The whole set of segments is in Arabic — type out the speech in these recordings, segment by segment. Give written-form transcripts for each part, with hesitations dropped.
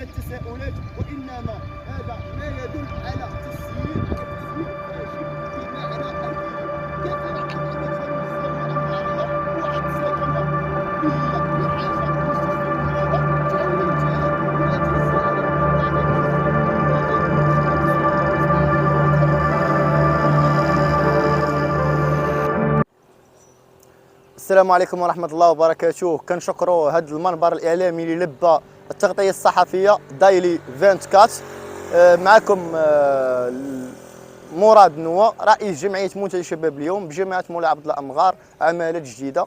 التساؤلات، وإنما هذا ما يدل على تسيير فاشل بمعنى الكلمة. كيف نحن نتفهم الأمر واحد ساكنة هي بحاجة مستشفى تحول السلام عليكم ورحمة الله وبركاته. كنشكروا هذا المنبر الإعلامي اللي لبى التغطية الصحفية دايلي 24. معكم مراد نوا، رئيس جمعية منتدى شباب اليوم بجامعة مولاي عبد الله أمغار، عمالة جديدة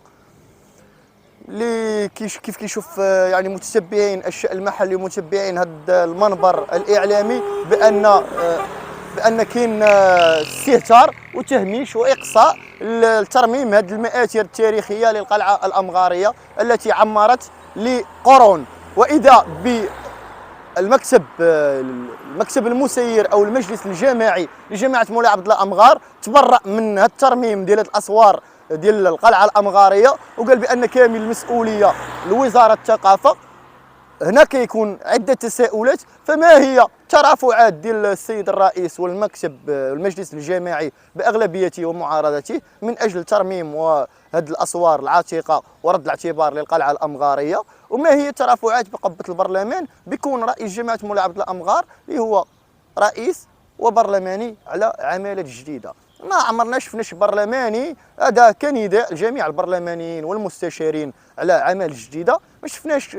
اللي كيف كيشوف يعني متتبعين الشأن المحلي ومتبعين هذا المنبر الإعلامي بأن كاين استهتار وتهميش وإقصاء لترميم هذه المآثر التاريخية للقلعة الأمغارية التي عمرت لقرون. وإذا بالمكتب المسير أو المجلس الجماعي لجامعة مولاي عبد الله أمغار تبرأ من هذا الترميم ديال الأسوار ديال القلعة الأمغارية، وقال بأن كامل المسؤولية لوزارة الثقافة. هنا كيكون عدة تساؤلات، فما هي الترافعات ديال السيد الرئيس والمكتب المجلس الجماعي بأغلبيته ومعارضته من أجل ترميم وهذه الأسوار العتيقة ورد الاعتبار للقلعة الأمغارية؟ وما هي الترافعات بقبة البرلمان بكون رئيس جامعة مولاي عبد الله أمغار اللي هو رئيس وبرلماني على عمالة جديدة؟ ما عمرنا شفناش برلماني هذا كنداء جميع البرلمانيين والمستشارين على عمل جديده. ما شفناش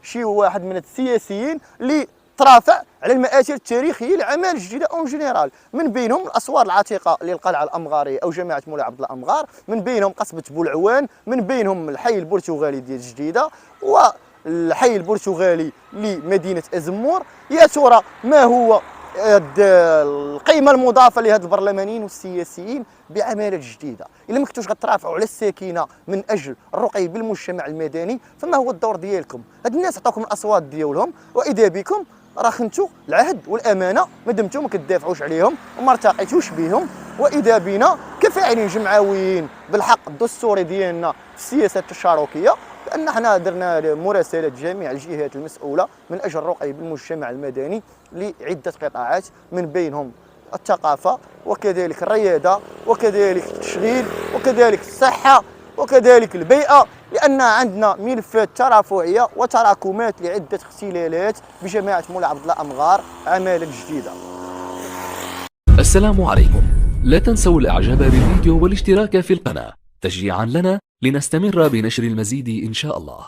شي واحد من السياسيين اللي ترافع على المآثر التاريخيه لعمل جديده اون جينيرال، من بينهم الاسوار العتيقه للقلعه الامغاريه او جامعه مولاي عبد الله امغار، من بينهم قصبه بولعوان، من بينهم الحي البرتغالي ديال جديده والحي البرتغالي لمدينه ازمور. يا ترى ما هو القيمه المضافه لهذ البرلمانيين والسياسيين بعماله جديده؟ الا ما كنتوش غترافعوا على الساكنه من اجل الرقي بالمجتمع المدني، فما هو الدور ديالكم؟ هاد الناس عطاوكم الاصوات ديالهم، واذا بكم راه خنتوا العهد والامانه ما دمتم ما كتدافعوش عليهم وما ارتقيتوش بهم. واذا بنا كفاعلين جمعويين بالحق الدستوري ديالنا في السياسه التشاركيه بان حنا درنا مراسله جميع الجهات المسؤوله من اجل الرقي بالمجتمع المدني لعده قطاعات، من بينهم الثقافه وكذلك الرياضه وكذلك التشغيل وكذلك الصحه وكذلك البيئه، لان عندنا ملفات ترافعيه وتراكمات لعده اختلالات بجامعه مولاي عبد الله امغار عماله جديده. السلام عليكم، لا تنسوا الاعجاب بالفيديو والاشتراك في القناه تشجيعا لنا لنستمر بنشر المزيد ان شاء الله.